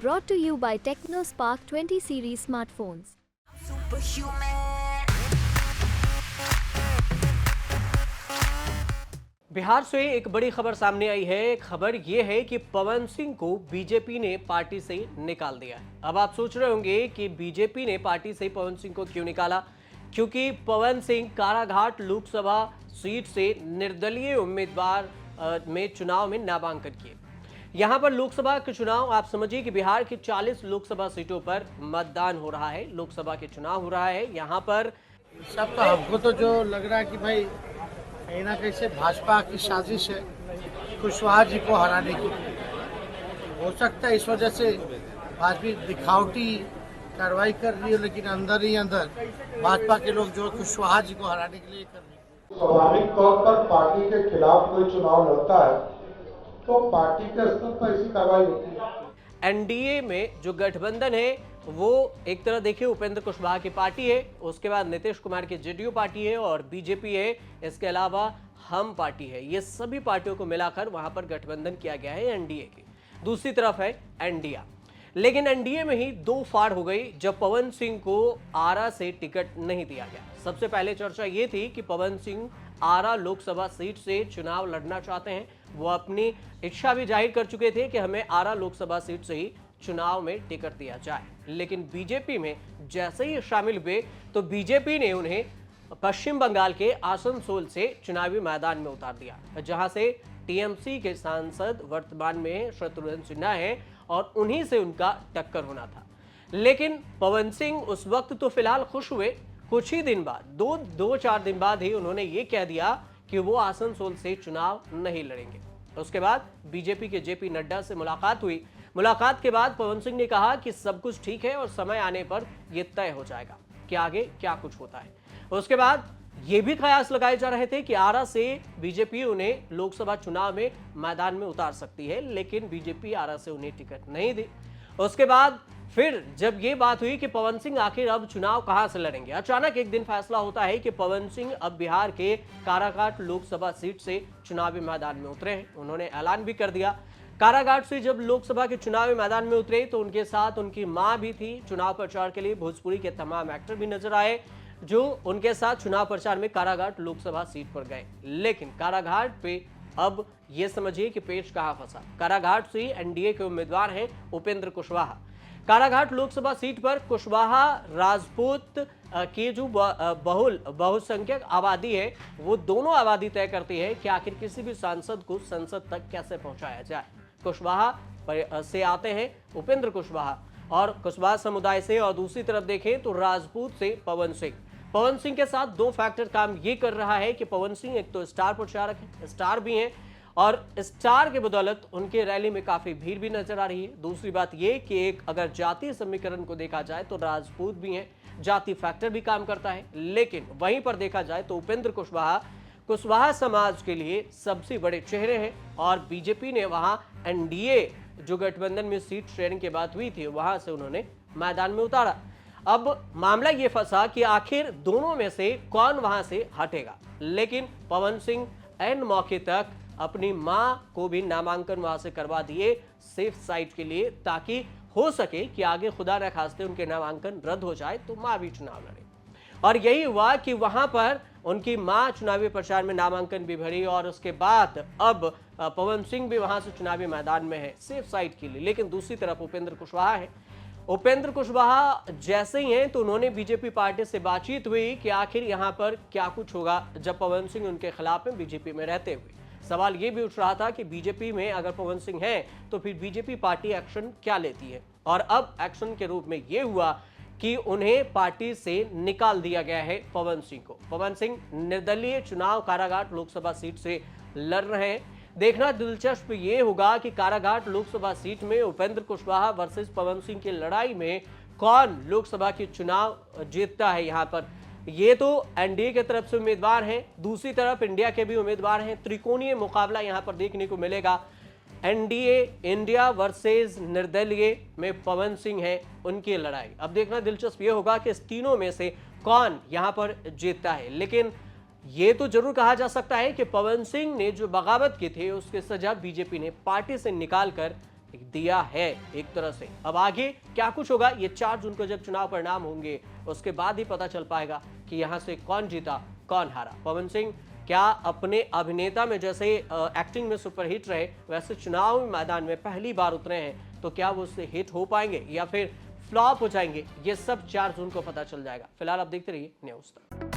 Brought to you by TechnoSpark 20 series smartphones. Bihar से एक बड़ी खबर सामने आई है। खबर यह है कि पवन सिंह को बीजेपी ने पार्टी से निकाल दिया है। अब आप सोच रहे होंगे कि बीजेपी ने पार्टी से पवन सिंह को क्यों निकाला, क्योंकि पवन सिंह काराघाट लोकसभा सीट से निर्दलीय उम्मीदवार में चुनाव में नामांकन किए। यहां पर लोकसभा के चुनाव, आप समझिए कि बिहार की 40 लोकसभा सीटों पर मतदान हो रहा है, लोकसभा के चुनाव हो रहा है। यहां पर सब तो हमको तो जो लग रहा है कि भाई कहीं ना कहीं से भाजपा की साजिश है कुशवाहा जी को हराने की। हो सकता है इस वजह से भाजपा दिखावटी कार्रवाई कर रही है, लेकिन अंदर ही अंदर भाजपा के लोग जो कुशवाहा जी को हराने के लिए कर रहे हैं। स्वाभाविक तौर पर पार्टी के खिलाफ कोई चुनाव लड़ता है तो पार्टी के स्तर पर ऐसी कार्रवाई होती है। एनडीए में जो गठबंधन है वो एक तरह देखिए उपेंद्र कुशवाहा की पार्टी है, उसके बाद नीतीश कुमार की जेडीयू पार्टी है और बीजेपी है, इसके अलावा हम पार्टी है। ये सभी पार्टियों को मिलाकर वहां पर गठबंधन किया गया है एनडीए की। दूसरी तरफ है एनडीए, लेकिन एनडीए में ही दो फाड़ हो गई जब पवन सिंह को आरा से टिकट नहीं दिया गया। सबसे पहले चर्चा ये थी कि पवन सिंह आरा लोकसभा सीट से चुनाव लड़ना चाहते हैं। वो अपनी इच्छा भी जाहिर कर चुके थे कि हमें आरा लोकसभा सीट से ही चुनाव में टिकट दिया जाए, लेकिन बीजेपी में जैसे ही शामिल हुए तो बीजेपी ने उन्हें पश्चिम बंगाल के आसनसोल से चुनावी मैदान में उतार दिया, जहां से टीएमसी के सांसद वर्तमान में शत्रुघ्न सिन्हा है और उन्हीं से उनका टक्कर होना था। लेकिन पवन सिंह उस वक्त तो फिलहाल खुश हुए। कुछ ही दिन बाद, दो चार दिन बाद ही उन्होंने ये कह दिया कि वो आसनसोल से चुनाव नहीं लड़ेंगे। उसके बाद बीजेपी के जेपी नड्डा से मुलाकात हुई। मुलाकात के बाद पवन सिंह ने कहा कि सब कुछ ठीक है और समय आने पर यह तय हो जाएगा कि आगे क्या कुछ होता है। उसके बाद ये भी कयास लगाए जा रहे थे कि आरा से बीजेपी उन्हें लोकसभा चुनाव में मैदान में उतार सकती है, लेकिन बीजेपी आरा से उन्हें टिकट नहीं दी। उसके बाद फिर जब ये बात हुई कि पवन सिंह आखिर अब चुनाव कहां से लड़ेंगे, अचानक एक दिन फैसला होता है कि पवन सिंह अब बिहार के काराघाट लोकसभा सीट से चुनावी मैदान में उतरे हैं। उन्होंने ऐलान भी कर दिया। काराघाट से जब लोकसभा के चुनावी मैदान में उतरे तो उनके साथ उनकी मां भी थी। चुनाव प्रचार के लिए भोजपुरी के तमाम एक्टर भी नजर आए जो उनके साथ चुनाव प्रचार में काराघाट लोकसभा सीट पर गए। लेकिन काराघाट पे अब ये समझिए कि पेच कहां फंसा। काराघाट से एनडीए के उम्मीदवार हैं उपेंद्र कुशवाहा। काराघाट लोकसभा सीट पर कुशवाहा राजपूत की जो बहुसंख्यक आबादी है वो दोनों आबादी तय करती है कि आखिर किसी भी सांसद को संसद तक कैसे पहुंचाया जाए। कुशवाहा से आते हैं उपेंद्र कुशवाहा और कुशवाहा समुदाय से, और दूसरी तरफ देखें तो राजपूत से पवन सिंह। पवन सिंह के साथ दो फैक्टर काम ये कर रहा है कि पवन सिंह एक तो स्टार प्रचारक है, स्टार भी हैं, और स्टार के बदौलत उनके रैली में काफी भीड़ भी नजर आ रही है। दूसरी बात ये कि एक अगर जातीय समीकरण को देखा जाए तो राजपूत भी हैं, जाति फैक्टर भी काम करता है। लेकिन वहीं पर देखा जाए तो उपेंद्र कुशवाहा समाज के लिए सबसे बड़े चेहरे हैं और बीजेपी ने वहां एनडीए जो गठबंधन में सीट शेयरिंग की बात हुई थी वहां से उन्होंने मैदान में उतारा। अब मामला ये फंसा कि आखिर दोनों में से कौन वहां से हटेगा। लेकिन पवन सिंह एन मौके तक अपनी मां को भी नामांकन वहां से करवा दिए सेफ साइड के लिए, ताकि हो सके कि आगे खुदा न खास्ते उनके नामांकन रद्द हो जाए तो मां भी चुनाव लड़े। और यही हुआ कि वहां पर उनकी मां चुनावी प्रचार में नामांकन भी भरी और उसके बाद अब पवन सिंह भी वहां से चुनावी मैदान में है सेफ साइड के लिए। लेकिन दूसरी तरफ उपेंद्र कुशवाहा है। उपेंद्र कुशवाहा जैसे ही हैं तो उन्होंने बीजेपी पार्टी से बातचीत हुई कि आखिर यहां पर क्या कुछ होगा जब पवन सिंह उनके खिलाफ में बीजेपी में रहते हुए। सवाल ये भी उठ रहा था कि बीजेपी में अगर पवन सिंह है तो फिर बीजेपी पार्टी एक्शन क्या लेती है, और अब एक्शन के रूप में यह हुआ कि उन्हें पार्टी से निकाल दिया गया है पवन सिंह को। पवन सिंह निर्दलीय चुनाव काराघाट लोकसभा सीट से लड़ रहे हैं। देखना दिलचस्प ये होगा कि काराघाट लोकसभा सीट में उपेंद्र कुशवाहा वर्सेस पवन सिंह की लड़ाई में कौन लोकसभा की चुनाव जीतता है। यहाँ पर ये तो एनडीए की तरफ से उम्मीदवार हैं, दूसरी तरफ इंडिया के भी उम्मीदवार हैं। त्रिकोणीय मुकाबला यहाँ पर देखने को मिलेगा। एनडीए इंडिया वर्सेस निर्दलीय में पवन सिंह है उनकी लड़ाई। अब देखना दिलचस्प ये होगा कि इस तीनों में से कौन यहां पर जीतता है। लेकिन ये तो जरूर कहा जा सकता है कि पवन सिंह ने जो बगावत की थी उसकी सजा बीजेपी ने पार्टी से निकालकर दिया है एक तरह से। अब आगे क्या कुछ होगा, ये 4 जून को जब चुनाव परिणाम होंगे उसके बाद ही पता चल पाएगा कि यहां से कौन जीता कौन हारा। पवन सिंह क्या अपने अभिनेता में जैसे एक्टिंग में सुपरहिट रहे, वैसे चुनाव मैदान में पहली बार उतरे हैं, तो क्या वो उससे हिट हो पाएंगे या फिर फ्लॉप हो जाएंगे, ये सब 4 जून को पता चल जाएगा। फिलहाल आप देखते रहिए न्यूज़ तक।